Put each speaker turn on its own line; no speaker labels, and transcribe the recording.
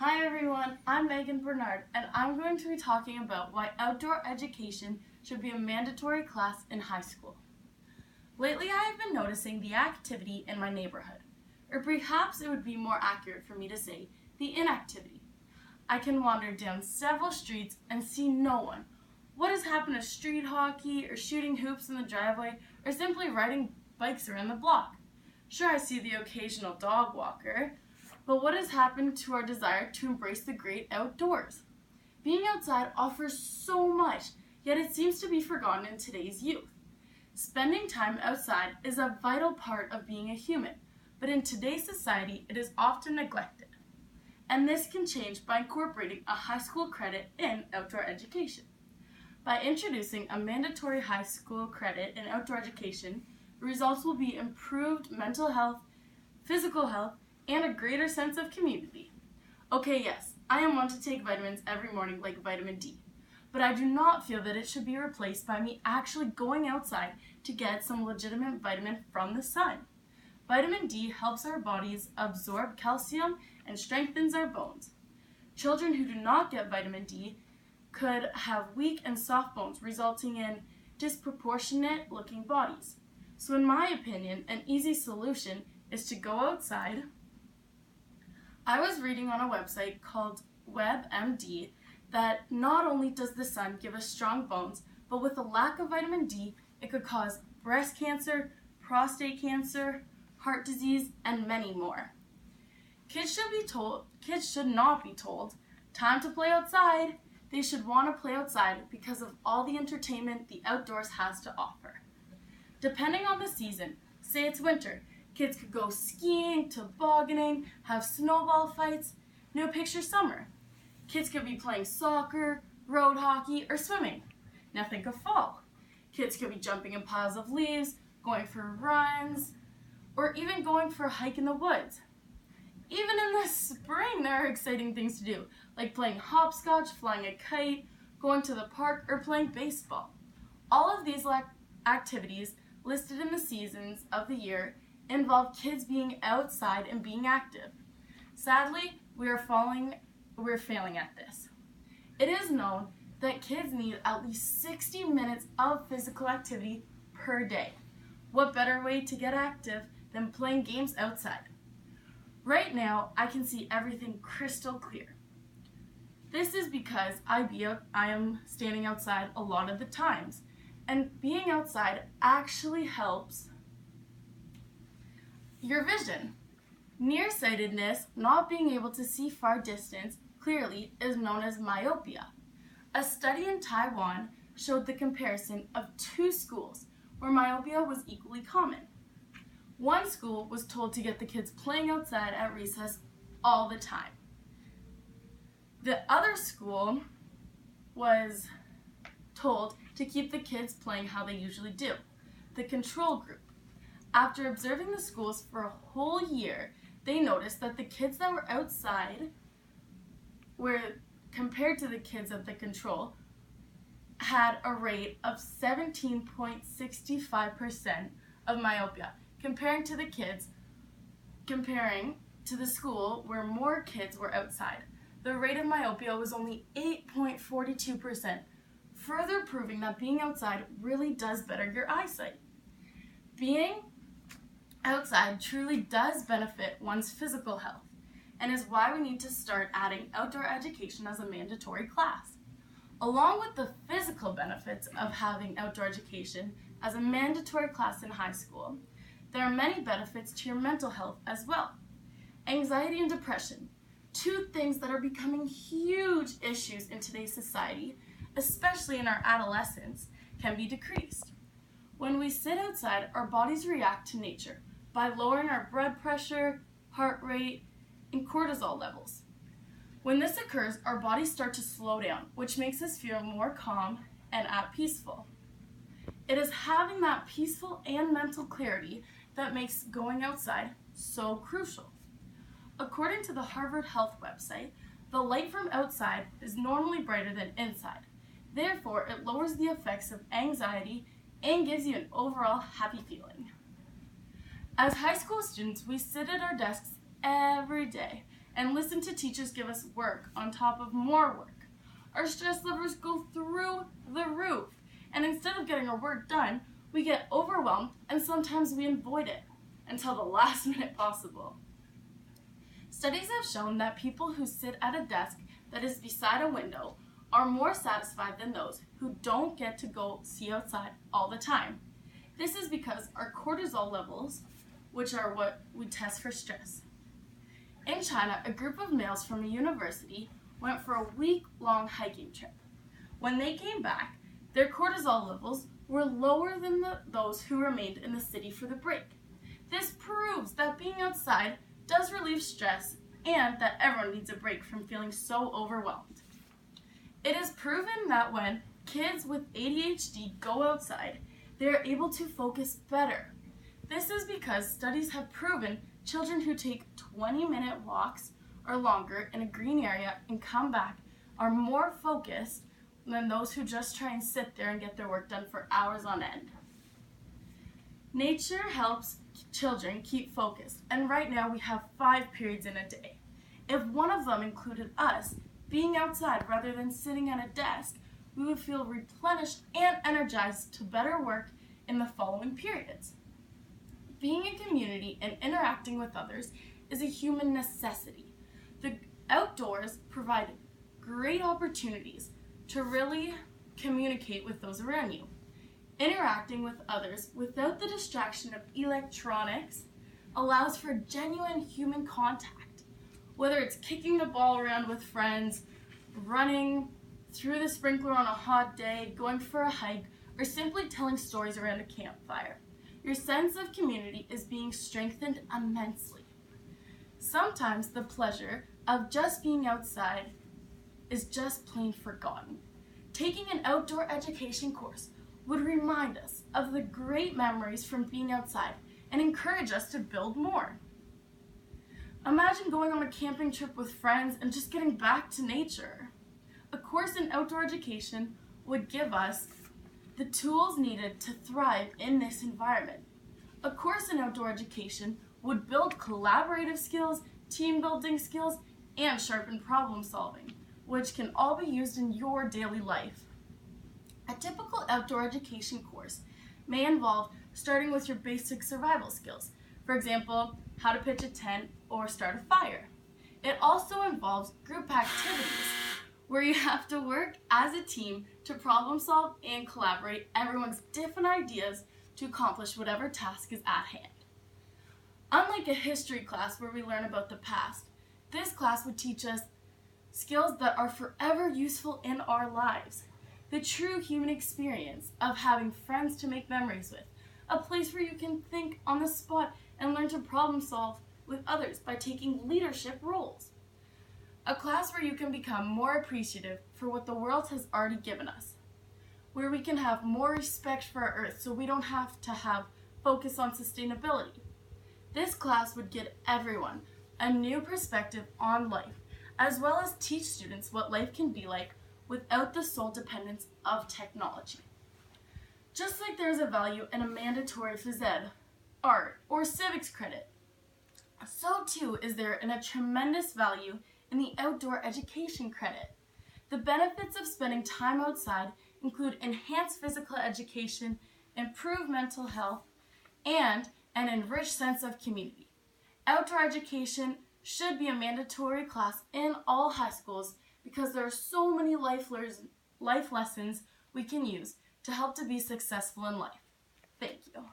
Hi everyone, I'm Megan Bernard, and I'm going to be talking about why outdoor education should be a mandatory class in high school. Lately I have been noticing the activity in my neighborhood, or perhaps it would be more accurate for me to say the inactivity. I can wander down several streets and see no one. What has happened to street hockey, or shooting hoops in the driveway, or simply riding bikes around the block? Sure, I see the occasional dog walker, but what has happened to our desire to embrace the great outdoors? Being outside offers so much, yet it seems to be forgotten in today's youth. Spending time outside is a vital part of being a human, but in today's society it is often neglected. And this can change by incorporating a high school credit in outdoor education. By introducing a mandatory high school credit in outdoor education, the results will be improved mental health, physical health, and a greater sense of community. Okay, yes, I am one to take vitamins every morning like vitamin D, but I do not feel that it should be replaced by me actually going outside to get some legitimate vitamin from the sun. Vitamin D helps our bodies absorb calcium and strengthens our bones. Children who do not get vitamin D could have weak and soft bones, resulting in disproportionate looking bodies. So in my opinion, an easy solution is to go outside. I was reading on a website called WebMD that not only does the sun give us strong bones, but with a lack of vitamin D, it could cause breast cancer, prostate cancer, heart disease, and many more. Kids should not be told, time to play outside. They should want to play outside because of all the entertainment the outdoors has to offer. Depending on the season, say it's winter, kids could go skiing, tobogganing, have snowball fights. No picture summer. Kids could be playing soccer, road hockey, or swimming. Now think of fall. Kids could be jumping in piles of leaves, going for runs, or even going for a hike in the woods. Even in the spring, there are exciting things to do, like playing hopscotch, flying a kite, going to the park, or playing baseball. All of these activities listed in the seasons of the year involve kids being outside and being active. Sadly, we're failing at this. It is known that kids need at least 60 minutes of physical activity per day. What better way to get active than playing games outside? Right now, I can see everything crystal clear. This is because I am standing outside a lot of the times, and being outside actually helps your vision. Nearsightedness, not being able to see far distance clearly, is known as myopia. A study in Taiwan showed the comparison of two schools where myopia was equally common. One school was told to get the kids playing outside at recess all the time. The other school was told to keep the kids playing how they usually do, the control group. After observing the schools for a whole year, they noticed that the kids that were outside were, compared to the kids at the control, had a rate of 17.65% of myopia, comparing to the school where more kids were outside. The rate of myopia was only 8.42%, further proving that being outside really does better your eyesight. Being outside truly does benefit one's physical health, and is why we need to start adding outdoor education as a mandatory class. Along with the physical benefits of having outdoor education as a mandatory class in high school, there are many benefits to your mental health as well. Anxiety and depression, two things that are becoming huge issues in today's society, especially in our adolescence, can be decreased. When we sit outside, our bodies react to nature by lowering our blood pressure, heart rate, and cortisol levels. When this occurs, our bodies start to slow down, which makes us feel more calm and at peaceful. It is having that peaceful and mental clarity that makes going outside so crucial. According to the Harvard Health website, the light from outside is normally brighter than inside. Therefore, it lowers the effects of anxiety and gives you an overall happy feeling. As high school students, we sit at our desks every day and listen to teachers give us work on top of more work. Our stress levels go through the roof, and instead of getting our work done, we get overwhelmed and sometimes we avoid it until the last minute possible. Studies have shown that people who sit at a desk that is beside a window are more satisfied than those who don't get to go see outside all the time. This is because our cortisol levels, which are what we test for stress. In China, a group of males from a university went for a week-long hiking trip. When they came back, their cortisol levels were lower than those who remained in the city for the break. This proves that being outside does relieve stress and that everyone needs a break from feeling so overwhelmed. It is proven that when kids with ADHD go outside, they are able to focus better. This is because studies have proven children who take 20-minute walks or longer in a green area and come back are more focused than those who just try and sit there and get their work done for hours on end. Nature helps children keep focused, and right now we have 5 periods in a day. If one of them included us being outside rather than sitting at a desk, we would feel replenished and energized to better work in the following periods. Being in community and interacting with others is a human necessity. The outdoors provide great opportunities to really communicate with those around you. Interacting with others without the distraction of electronics allows for genuine human contact. Whether it's kicking the ball around with friends, running through the sprinkler on a hot day, going for a hike, or simply telling stories around a campfire, your sense of community is being strengthened immensely. Sometimes the pleasure of just being outside is just plain forgotten. Taking an outdoor education course would remind us of the great memories from being outside and encourage us to build more. Imagine going on a camping trip with friends and just getting back to nature. A course in outdoor education would give us the tools needed to thrive in this environment. A course in outdoor education would build collaborative skills, team building skills, and sharpen problem solving, which can all be used in your daily life. A typical outdoor education course may involve starting with your basic survival skills. For example, how to pitch a tent or start a fire. It also involves group activities where you have to work as a team to problem solve and collaborate everyone's different ideas to accomplish whatever task is at hand. Unlike a history class where we learn about the past, this class would teach us skills that are forever useful in our lives. The true human experience of having friends to make memories with, a place where you can think on the spot and learn to problem solve with others by taking leadership roles. A class where you can become more appreciative for what the world has already given us, where we can have more respect for our earth so we don't have to have focus on sustainability. This class would give everyone a new perspective on life, as well as teach students what life can be like without the sole dependence of technology. Just like there's a value in a mandatory phys ed, art, or civics credit, so too is there a tremendous value in the outdoor education credit. The benefits of spending time outside include enhanced physical education, improved mental health, and an enriched sense of community. Outdoor education should be a mandatory class in all high schools because there are so many life lessons we can use to help to be successful in life. Thank you.